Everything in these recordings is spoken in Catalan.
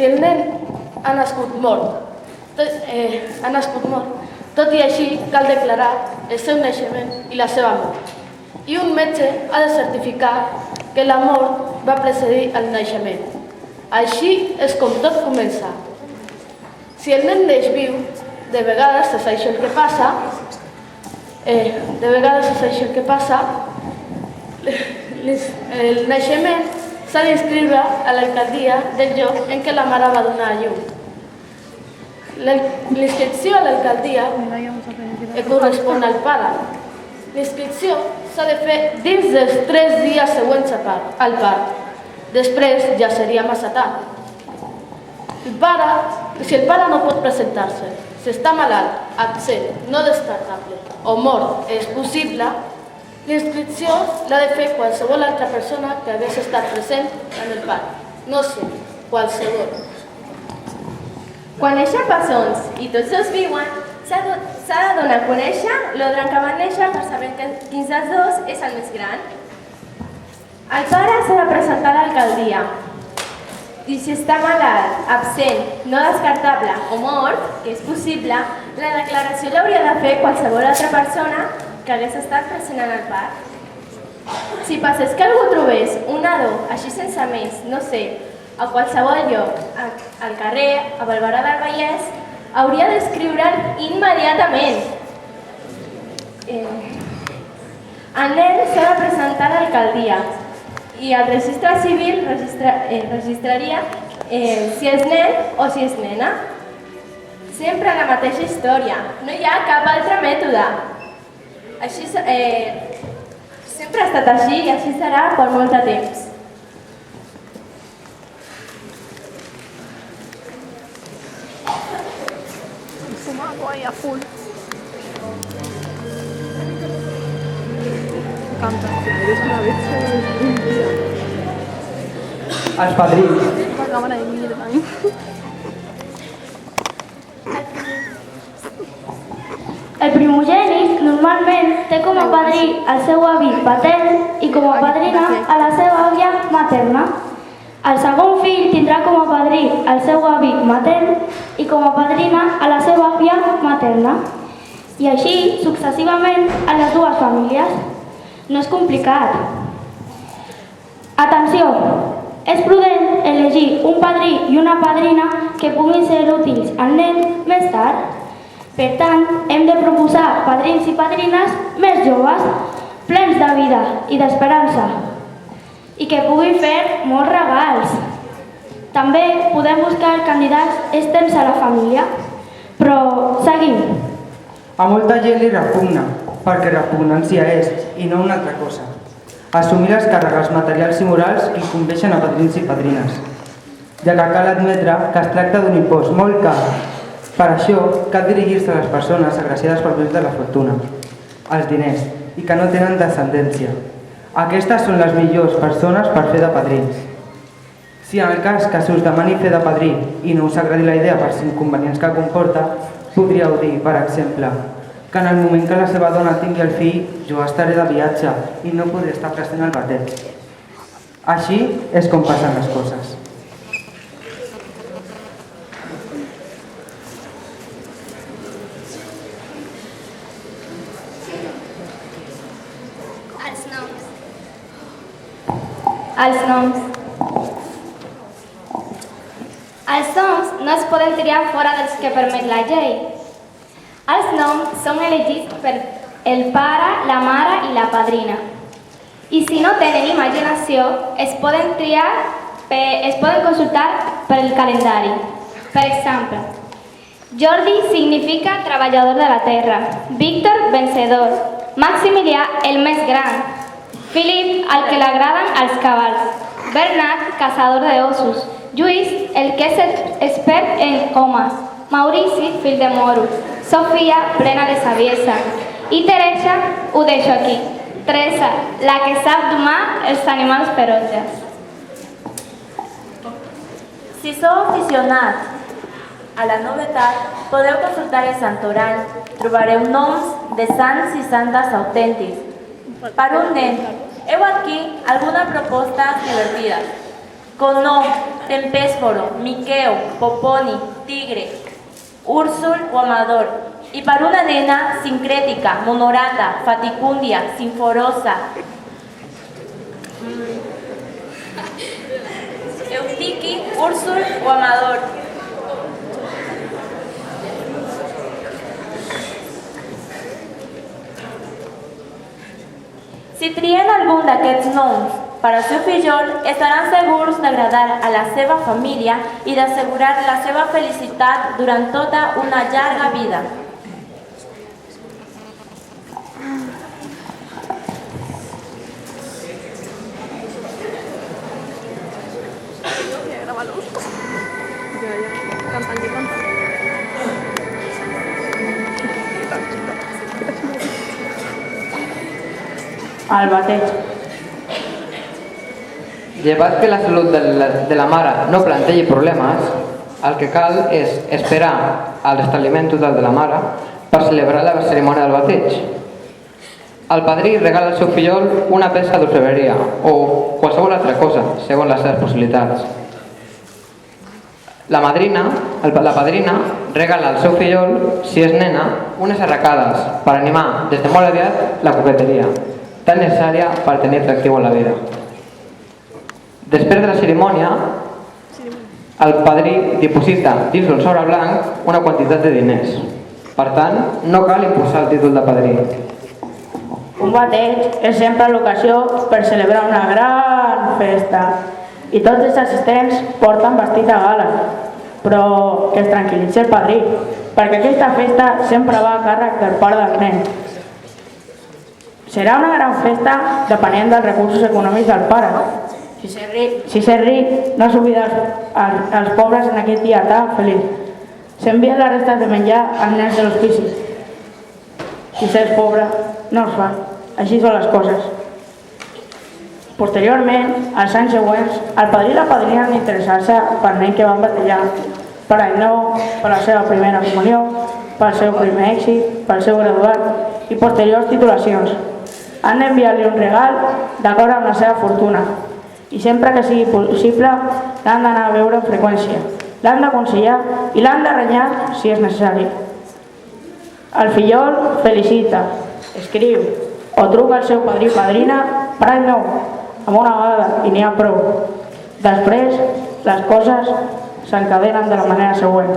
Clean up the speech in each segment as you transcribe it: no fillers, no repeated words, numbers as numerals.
si el nen ha nascut mort, tot i així cal declarar el seu naixement i la seva mort. I un metge ha de certificar que la mort va precedir el naixement. Així és com tot comença. Si el nen neix viu, de vegades és això el que passa, el naixement s'ha d'inscriure a l'alcaldia del lloc en què la mare va donar a llum. L'inscripció a l'alcaldia correspon al pare. L'inscripció s'ha de fer dins dels 3 dies següents al part. Després ja seria massa tard. Si el pare no pot presentar-se, si està malalt, absent, no descartable o mort és possible, l'inscripció l'ha de fer qualsevol altra persona que hagués estat present en el part. No sé, qualsevol. Quan neixen bessons i tots dos viuen, s'ha de donar a conèixer l'ordre en què van néixer per saber quins dels dos és el més gran. El pare s'ha de presentar a l'alcaldia i si està malalt, absent, no descartable o mort, que és possible, la declaració l'hauria de fer qualsevol altra persona que hagués estat present en el part. Si passés que algú trobés un nadó així sense més, no sé, a qualsevol lloc, al carrer, a Barberà del Vallès, hauria d'escriure'l immediatament. El nen s'ha de presentar a l'alcaldia i el registre civil registraria si és nen o si és nena. Sempre la mateixa història, no hi ha cap altre mètode. Sempre ha estat així i així serà per molt de temps. Fumado ahí a full. Canta, eres una bestia un día. Els padrins. La cámara de mierda, ¿eh? El primogènit normalment té com a padrí el seu avi patern i com a padrina a la seva àvia materna. El segon fill tindrà com a padrí el seu avi matern i com a padrina a la seva àvia materna. I així successivament a les dues famílies. No és complicat. Atenció! És prudent elegir un padrí i una padrina que puguin ser útils al nen més tard. Per tant, hem de proposar padrins i padrines més joves, plens de vida i d'esperança, i que puguin fer molts regals. També podem buscar candidats externs a la família. Però seguim. A molta gent li repugna, perquè repugnància és, i no una altra cosa. Assumir les càrregues materials i morals que incumbeixen a padrins i padrines, ja que cal admetre que es tracta d'un impost molt car. Per això cal dirigir-se a les persones agraciades pel bé de la fortuna, els diners, i que no tenen descendència. Aquestes són les millors persones per fer de padrins. Si en el cas que se us demani fer de padrí i no us agradi la idea per inconvenients que comporta, podríeu dir, per exemple, que en el moment que la seva dona tingui el fill, jo estaré de viatge i no podré estar present al bateig. Així és com passen les coses. Els noms. Els noms no es poden triar fora dels que permet la llei. Els noms són elegits per el pare, la mare i la padrina. I si no tenen imaginació, es poden consultar per el calendari. Per exemple, Jordi significa treballador de la terra, Víctor, vencedor, Maximilià, el més gran, Filip, al que l'agraden els cavalls, Bernat, caçador d'ossos, Lluís, el que és expert en homes, Maurici, fill de moro, Sofia, plena de saviesa, i Teresa, ho deixo aquí. Teresa, la que sap domar els animals ferotges. Si sou aficionats a la novetat, podeu consultar el santoral. Trobareu noms de sants i santes autèntics. Per un nen, heu aquí algunes propostes divertides. Con nom Tempésforo, Miqueu, Poponi, Tigre, Úrsul o Amador. I per una nena, Sincrètica, Monorata, Faticúndia, Sinforosa, Eutiqui, Úrsul o Amador. Si trien algun d'aquests noms per al seu fillol, estaran segurs d'agradar a la seva família i d'assegurar la seva felicitat durant tota una llarga vida. Grábalo. Ya. Cantan, que cantan. El bateig. Llevat que la salut de la mare no plantegi problemes, el que cal és esperar al restabliment total de la mare per celebrar la cerimònia del bateig. El padrí regala al seu fillol una peça d'orfebreria o qualsevol altra cosa, segons les seves possibilitats. La padrina regala al seu fillol, si és nena, unes arracades per animar des de molt aviat la coqueteria, tan necessària per tenir atractiu en la vida. Després de la cerimònia, el padrí diposita dins d'un sobre blanc una quantitat de diners. Per tant, no cal impulsar el títol de padrí. Un bateig és sempre l'ocasió per celebrar una gran festa i tots els assistents porten vestit a gala, però que es tranquil·litzi el padrí, perquè aquesta festa sempre va a càrrec del pare del nen. Serà una gran festa depenent dels recursos econòmics del pare. Si s'és ric, no s'oblida els pobres en aquest dia tan feliç. S'envien les restes de menjar als nens de l'hospici. Si s'és pobre, no es fa. Així són les coses. Posteriorment, als anys següents, el padrí i la padrina han d'interessar-se pel nen que van batejar, per any nou, per la seva primera comunió, pel seu primer èxit, pel seu graduat i posteriors titulacions. Han d'enviar-li un regal d'acord amb la seva fortuna i sempre que sigui possible l'han d'anar a veure amb freqüència, l'han d'aconsellar i l'han de renyar si és necessari. El fillol felicita, escriu o truca al seu padrí o padrina per any nou, amb una vegada i n'hi ha prou. Després, les coses s'encadenen de la manera següent.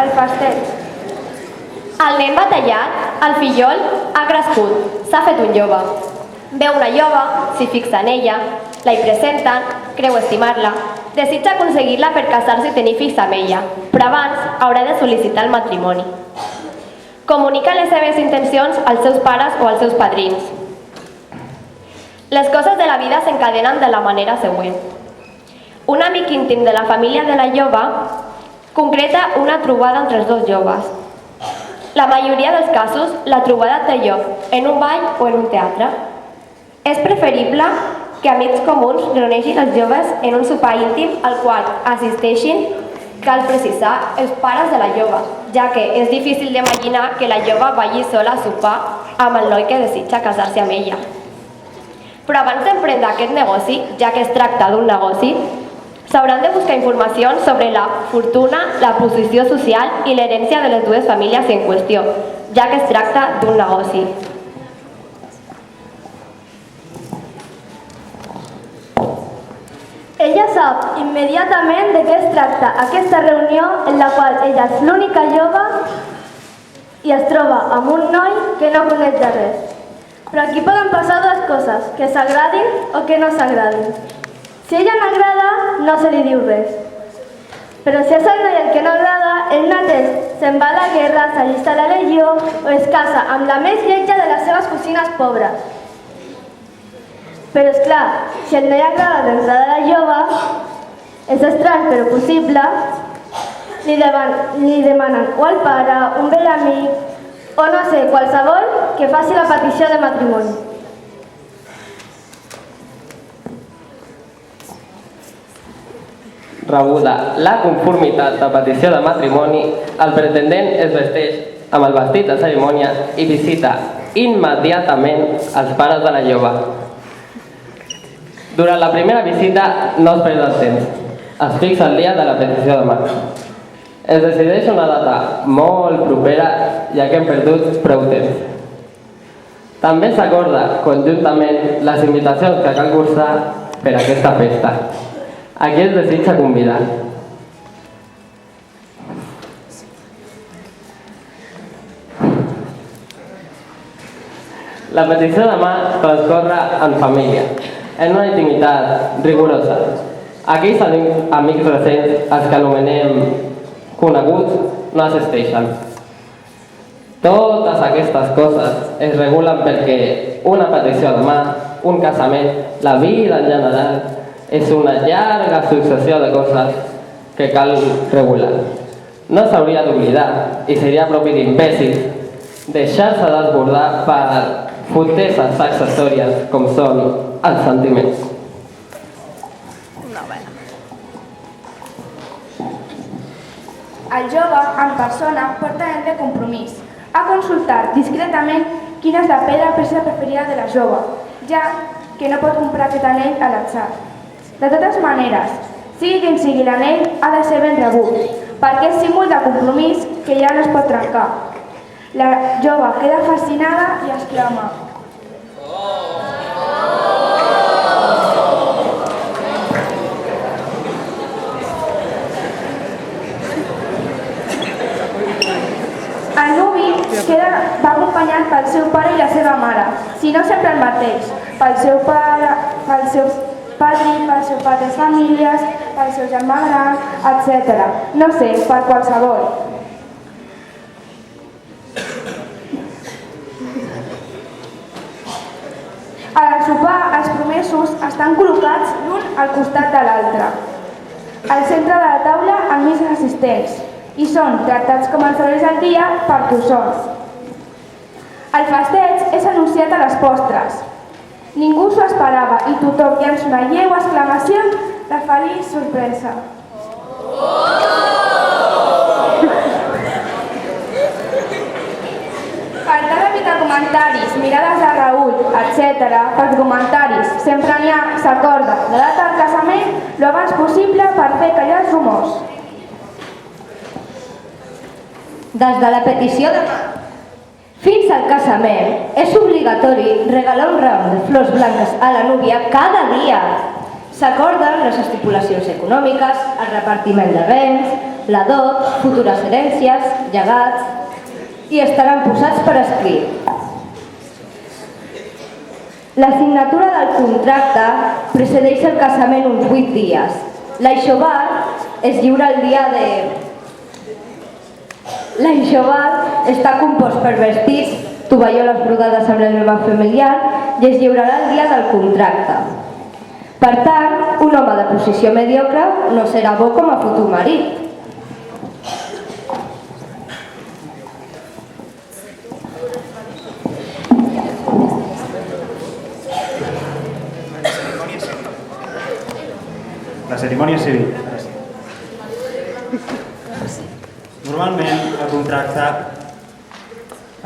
El festeig. El nen batallat, el fillol, ha crescut, s'ha fet un jove. Veu una jove, s'hi fixa en ella, la hi presenten, creu estimar-la, desitja aconseguir-la per casar-se i tenir fills amb ella, però abans haurà de sol·licitar el matrimoni. Comunica les seves intencions als seus pares o als seus padrins. Les coses de la vida s'encadenen de la manera següent. Un amic íntim de la família de la jove concreta una trobada entre els dos joves. La majoria dels casos, la trobada té lloc en un ball o en un teatre. És preferible que amics comuns reuneixin els joves en un sopar íntim al qual assisteixin, cal precisar, els pares de la jove, ja que és difícil d'imaginar que la jove vagi sola a sopar amb el noi que desitja casar-se amb ella. Però abans d'emprendre aquest negoci, ja que es tracta d'un negoci, s'hauran de buscar informacions sobre la fortuna, la posició social i l'herència de les dues famílies en qüestió, ja que es tracta d'un negoci. Ella sap immediatament de què es tracta aquesta reunió en la qual ella és l'única jove i es troba amb un noi que no coneix de res. Però aquí poden passar dues coses, que s'agradin o que no s'agradin. Si ella no agrada, no se li diu res. Però si és el noi el que no agrada, el mateix se'n va a la guerra, s'allista a la legió o es casa amb la més lletja de les seves cosines pobres. Però esclar, si el noi agrada d'entrada a la jove, és estrany però possible, li demanen o al pare, un vell amic o no sé, qualsevol que faci la petició de matrimoni. rebuda la conformitat de petició de matrimoni, el pretendent es vesteix amb el vestit de cerimònia i visita immediatament els pares de la jove. Durant la primera visita no es perd el temps. Es fixa el dia de la petició de mà. Es decideix una data molt propera, ja que hem perdut prou temps. També s'acorda conjuntament les invitacions que cal cursar per a aquesta festa. A qui es desitja convidar? La petició de mà transcorre en família, en una intimitat rigorosa. Aquells amics recents, els que anomenem coneguts, no assisteixen. Totes aquestes coses es regulen perquè una petició de mà, un casament, la vida en general, és una llarga successió de coses que cal regular. No s'hauria d'oblidar, i seria propi d'imbècils, deixar-se desbordar per foteses accessòries com són els sentiments. El jove, en persona, porta anell de compromís. Ha consultat discretament quina és la pedra preciosa preferida de la jove, ja que no pot comprar aquest anell a l'atzar. De totes maneres, sigui quin sigui l'anell, ha de ser ben rebut, perquè és símbol de compromís que ja no es pot trencar. La jove queda fascinada i exclama: el nuvi va acompanyat pel seu pare i la seva mare, si no sempre el mateix, pel seu pare, pel seu padrí, pel seu pare de famílies, pel seu germà gran, etc. No sé, per qualsevol. A la sopar, els promesos estan col·locats l'un al costat de l'altre. Al centre de la taula, enmig dels assistents, i són tractats com els solers del dia per tossons. El festeig és anunciat a les postres. Ningú s'ho esperava i tothom llança una lleu exclamació de feliç sorpresa. Per tal d'evitar comentaris, mirades de Raül, etc., pels comentaris sempre n'hi ha, s'acorda la data del casament lo abans possible per fer callar els rumors. Des de la petició de mà fins al casament, és obligatori regalar un ram de flors blanques a la núvia cada dia. S'acorden les estipulacions econòmiques, el repartiment de béns, la dot, futures herències, llegats, i estaran posats per escrit. La signatura del contracte precedeix el casament uns 8 dies. L'aixovar es lliura el dia de... L'aixovar està compost per vestits, tovalloles brodades amb l'emblema familiar i es lliurarà el dia del contracte. Per tant, un home de posició mediocre no serà bo com a futur marit. La cerimònia civil. Normalment, el contracte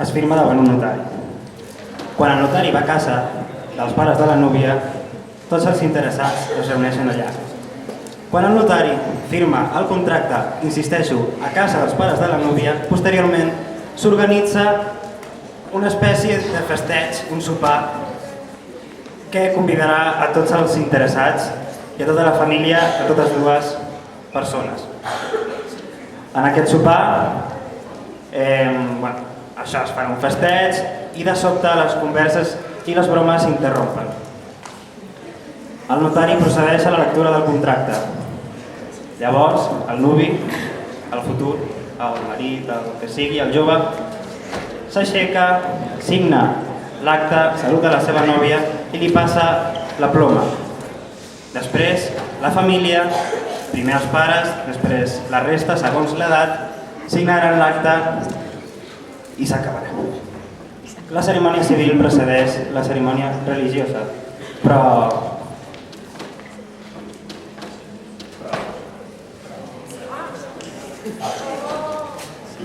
es firma davant un notari. Quan el notari va a casa dels pares de la núvia, tots els interessats es reuneixen allà. Quan el notari firma el contracte, insisteixo, a casa dels pares de la núvia, posteriorment s'organitza una espècie de festeig, un sopar, que convidarà a tots els interessats i a tota la família, a totes dues persones. En aquest sopar, això es fa un festeig i de sobte les converses i les bromes s'interrompen. El notari procedeix a la lectura del contracte. Llavors, el nuvi, el futur, el marit, el que sigui, el jove, s'aixeca, signa l'acte, saluda la seva nòvia i li passa la ploma. Després, la família, primer els pares, després la resta, segons l'edat, signaran l'acte i s'acabarà. La cerimònia civil precedeix la cerimònia religiosa, però Ya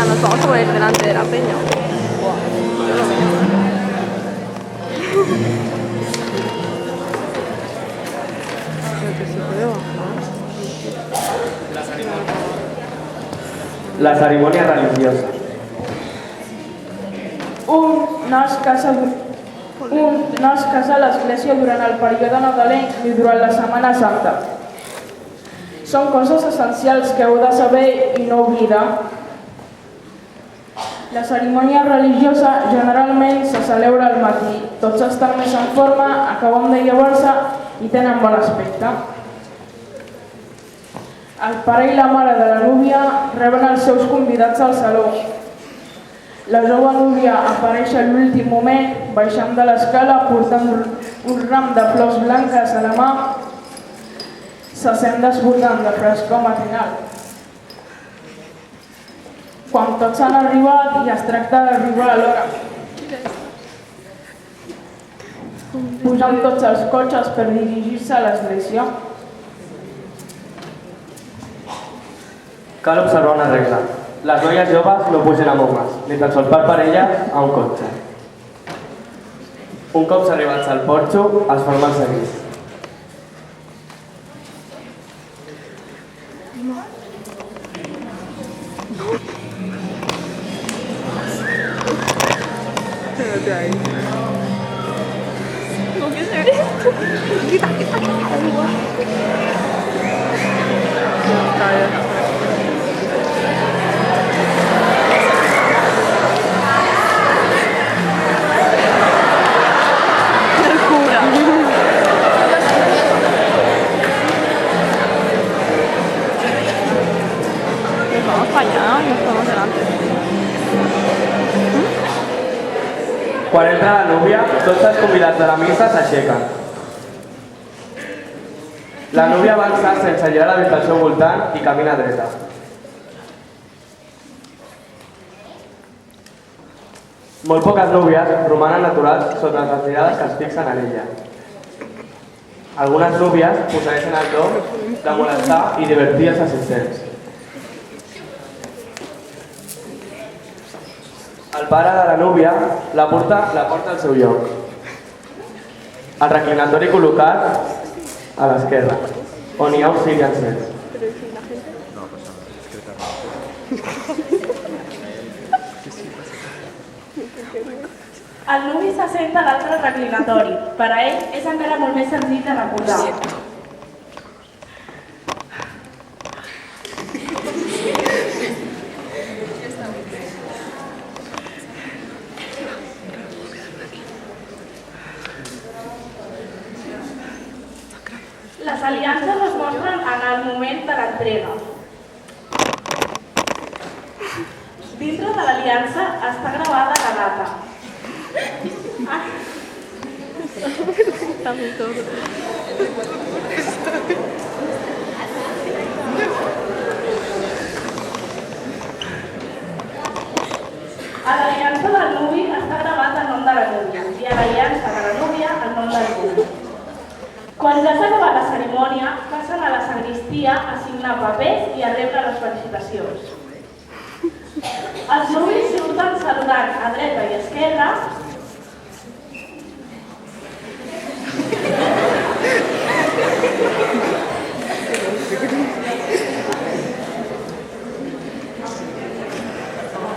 nos vamos a poner delante de la peña. Buah, yo lo veo. Creo que se puede bajar. La cerimònia religiosa. Un no es casa a l'església durant el període nadalenc ni durant la Setmana Santa. Són coses essencials que heu de saber i no oblidar. La cerimònia religiosa generalment se celebra al matí. Tots estan més en forma, acaben de llevar-se i tenen bon aspecte. El pare i la mare de la núvia reben els seus convidats al saló. La jove núvia apareix a l'últim moment, baixant de l'escala, portant un ram de flors blanques a la mà. Se sent desbordant de frescor matinal. Quan tots han arribat i es tracta d'arribar a l'hora. Pugen tots els cotxes per dirigir-se a l'església. Cal observar una regla. Les noies joves no pugen amb homes, ni tan sols per parella a un cotxe. Un cop s'arribats al porxo, es forma el seguit. Quédate ahí. ¿Con qué se ve esto? Quita. Vamos para allá y nos ponemos delante. Quan entra la núvia, tots els convidats de la missa s'aixequen. La núvia avança sense girar la vista al seu voltant i camina dreta. Molt poques núvies romanen naturals sota les mirades que es fixen en ella. Algunes núvies posseeixen el do de molestar i divertir els assistents. El pare de la núvia la porta al seu lloc. El reclinatori col·locat a l'esquerra, on hi ha un ciri encès. El nuvi s'assenta a l'altre reclinatori. Per a ell és encara molt més senzill de recordar. Les aliances es mostren en el moment de l'entrega. Dintre de l'aliança està gravada la data. A l'aliança del nuvi està gravat el nom de la núvia i a l'aliança de la núvia el nom del nuvi. Quan ja s'ha acabat la cerimònia, passen a la sagristia a signar papers i a rebre les felicitacions. Els nuvis surten saludant a dreta i esquerra.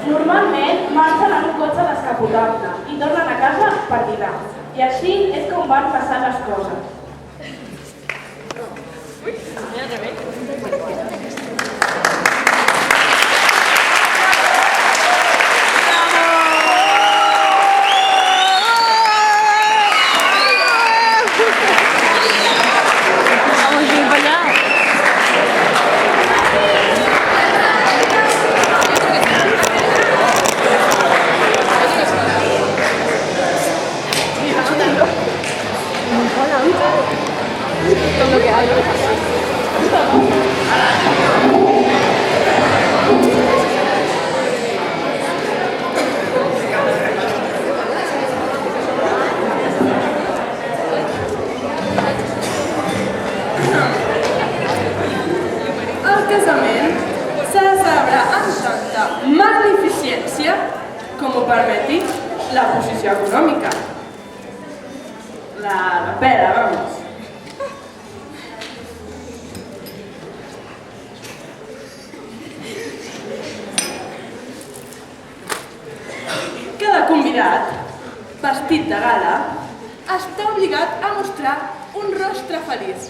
Normalment marxen en un cotxe descapotable i tornen a casa per dinar. I així és com van passar les coses. Con lo que hay. casament s'ha de celebrar amb tanta magnificència com ho permeti la posició econòmica. La pera, vamos. Cada convidat, vestit de gala, està obligat a mostrar un rostre feliç.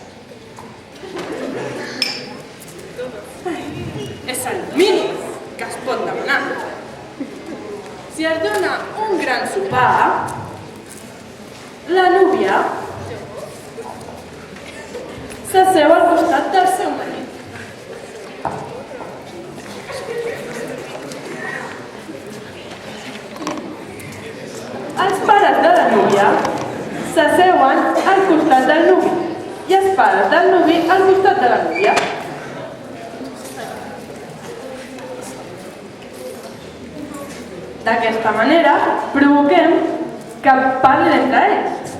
És el mínim que es pot demanar. Si es dona un gran sopar, la núvia s'asseu al costat del seu marit. Els pares de la núvia s'asseuen al costat del nuvi i els pares del nuvi al costat de la núvia. D'aquesta manera provoquem que parlin entre ells.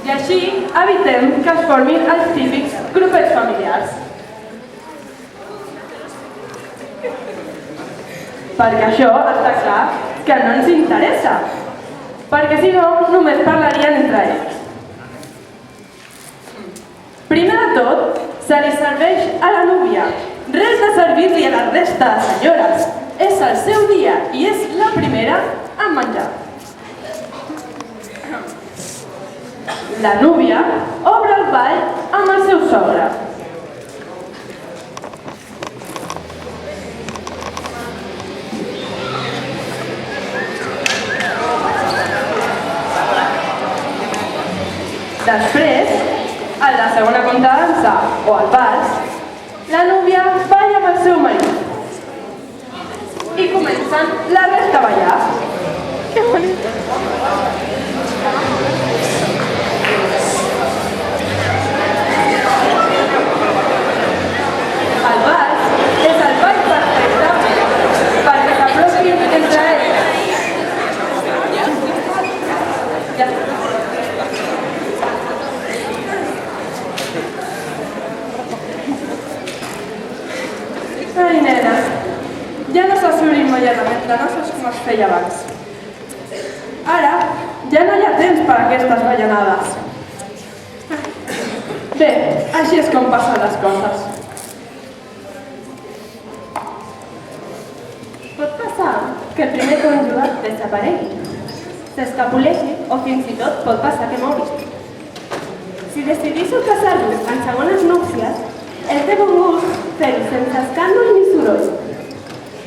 I així evitem que es formin els típics grupets familiars. Perquè això està clar que no ens interessa, perquè si no només parlarien entre ells. Primer de tot, se li serveix a la núvia. Res de servir-li a la resta de senyores. És el seu dia i és la primera en menjar. La núvia obre el ball amb el seu sogre. Després, en la segona contradansa o al vals, la núvia balla amb el seu marit i comencen la resta a ballar. Que bonic! El vals és el ball perfecte perquè s'apropin entre ells. Ja. Ai, nena, ja no saps obrir immediatament de noces com es feia abans. Ara, ja no hi ha temps per a aquestes ballanades. Bé, així és com passen les coses. Pot passar que el primer cònjuge desaparegui, s'escapoleixi o fins i tot pot passar que mori. Si decidiu casar-vos en segones núpcies, és de bon gust fer-ho sense escàndol ni soroll.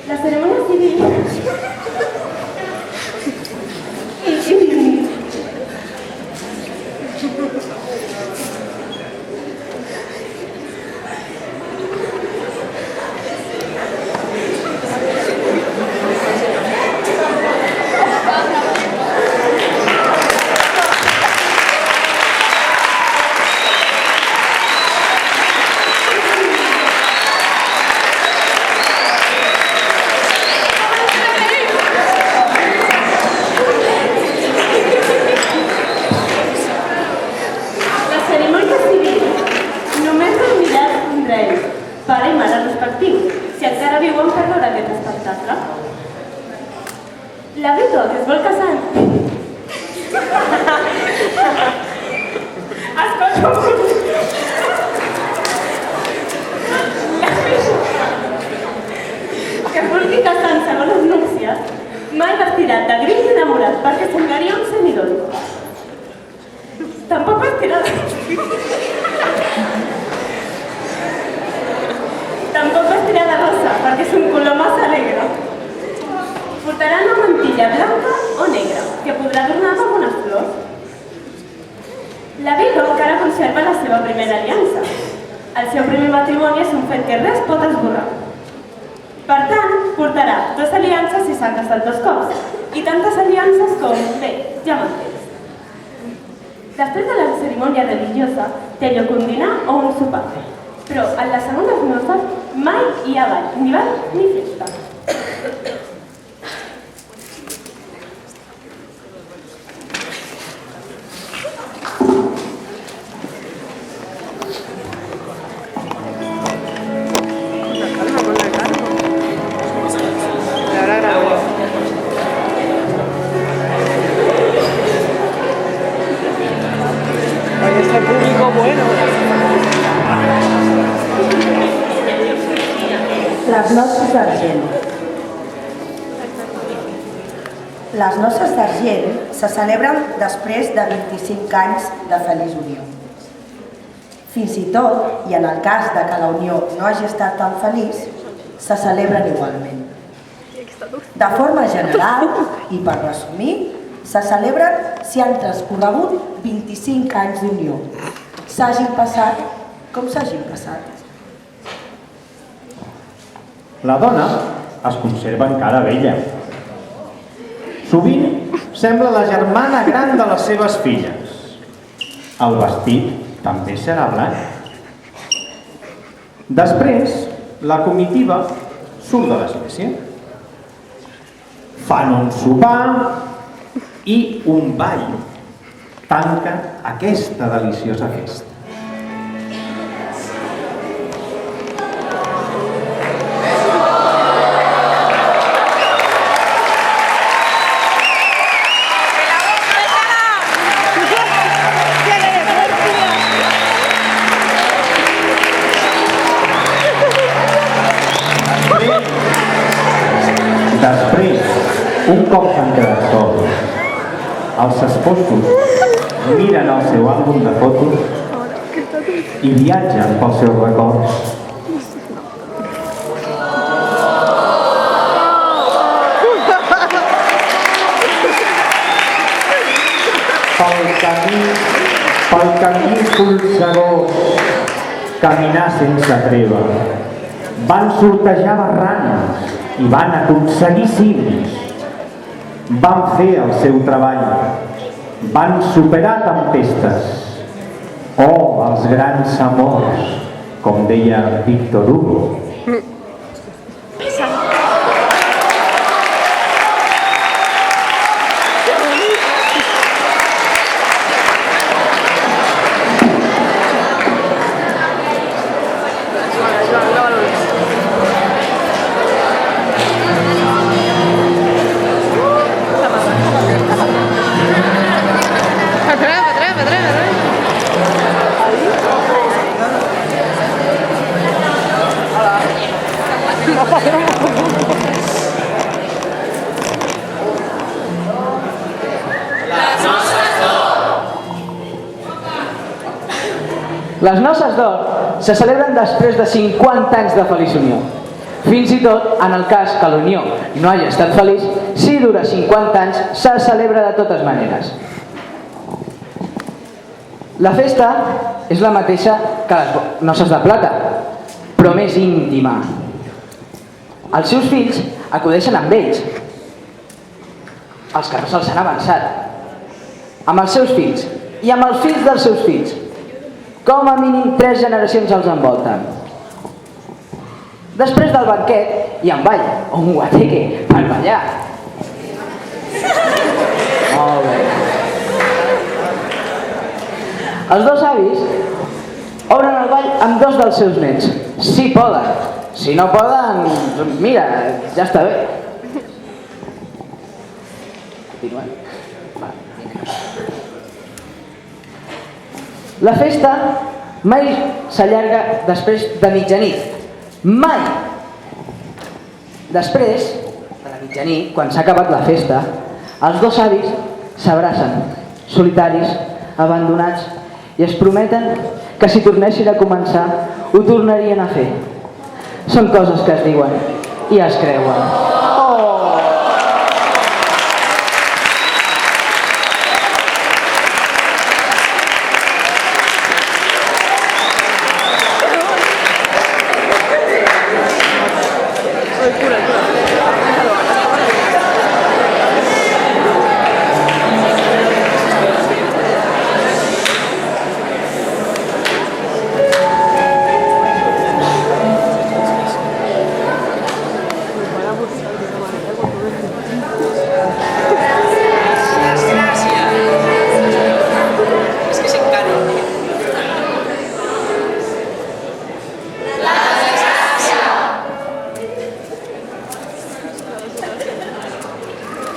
La cerimònia civil... La vídua que es vol casar... que vulgui casar en segones núpcies, mai vestirà de gris enamorat perquè semblaria un semidol. Tampoc vestirà de... Tampoc vestirà de rosa perquè és un color massa alegre. Portarà una mantilla blanca o negra, que podrà adornar amb algunes flors. La vídua encara conserva la seva primera aliança. El seu primer matrimoni és un fet que res pot esborrar. Per tant, portarà 2 aliances si s'ha casat 2 cops, i tantes aliances com, bé, ja m'entens. Després de la cerimònia religiosa, té lloc un dinar o un sopar. Però en les segones noces mai hi ha ball, ni ball ni festa. Les noces d'argent. Les noces d'argent se celebren després de 25 anys de feliç unió. Fins i tot, i en el cas de que la unió no hagi estat tan feliç, se celebren igualment. De forma general, i per resumir, se celebren si han transcorregut 25 anys d'unió, s'hagin passat com s'hagin passat. La dona es conserva encara vella. Sovint sembla la germana gran de les seves filles. El vestit també serà blanc. Després, la comitiva surt de l'església. Fan un sopar i un ball. Tanca aquesta deliciosa festa. Després, un cop s'han quedat sols, els esposos miren el seu àlbum de fotos i viatgen pels seus records. Pel camí polsegós, caminar sense treva. Van sortejar barranes i van aconseguir cims. Van fer el seu treball. Van superar tempestes. Oh, els grans amors, com deia Víctor Hugo. Les noces d'or se celebren després de 50 anys de feliç unió. Fins i tot, en el cas que la unió no hagi estat feliç, si dura 50 anys, se celebra de totes maneres. La festa és la mateixa que les noces de plata, però més íntima. Els seus fills acudeixen amb ells, els que no se'ls han avançat, amb els seus fills i amb els fills dels seus fills. Com a mínim 3 generacions els envolten. Després del banquet hi ha un ball, o un guateque, per ballar. Molt bé. Els dos avis obren el ball amb 2 dels seus nets, si poden. Si no poden, mira, ja està bé. Continuem. La festa mai s'allarga després de mitjanit. Mai! Després de la mitjanit, quan s'ha acabat la festa, els dos avis s'abracen, solitaris, abandonats, i es prometen que si tornessin a començar, ho tornarien a fer. Són coses que es diuen i es creuen.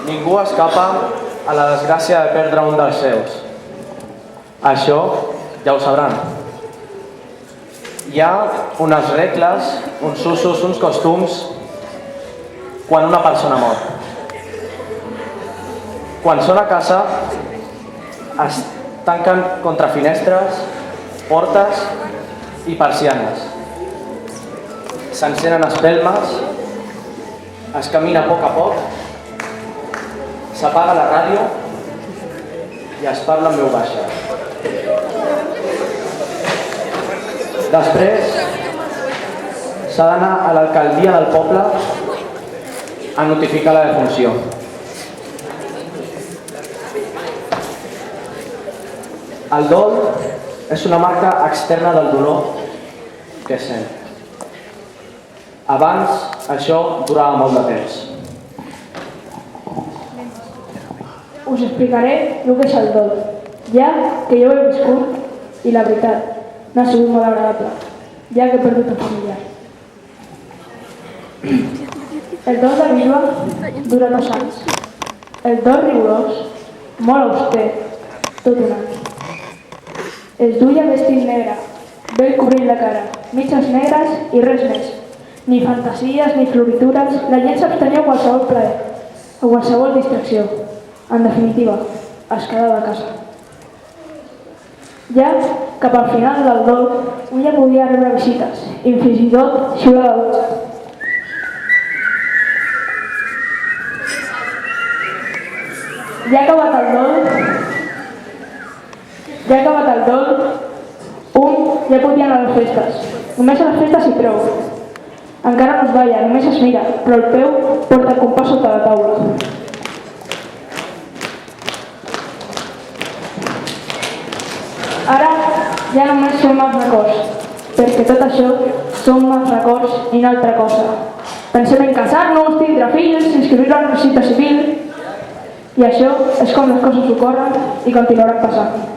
Ningú escapa a la desgràcia de perdre un dels seus. Això ja ho sabran. Hi ha unes regles, uns usos, uns costums quan una persona mor. Quan són a casa es tanquen contrafinestres, portes i persianes. S'encenen espelmes, es camina a poc, s'apaga la ràdio i es parla en veu baixa. Després s'ha d'anar a l'alcaldia del poble a notificar la defunció. El dol és una marca externa del dolor que sent. Abans això durava molt de temps. Us explicaré el que és el dol, ja que jo ho he viscut i la veritat no ha sigut molt agradable, ja que he perdut un familiar. El dol de vídua dura 2 anys. El dol rigorós, molt auster, tot un any. Es duia vestit negre, vel cobrint la cara, mitges negres i res més. Ni fantasies ni floritures, la gent s'abstenia a qualsevol plaer, a qualsevol distracció. En definitiva, es quedava a casa. Ja cap al final del dol, un ja podia rebre visites i fins i tot xiular la dutxa. Ja acabat el dol, un ja podia anar a les festes. Només a les festes i prou. Encara no es balla, només es mira, però el peu porta el compàs sota la taula. Ara ja només som els records, perquè tot això són els records i no altra cosa. Pensem en casar-nos, tindre fills, inscriure en una cita civil, i això és com les coses ocorren i continuaran passant.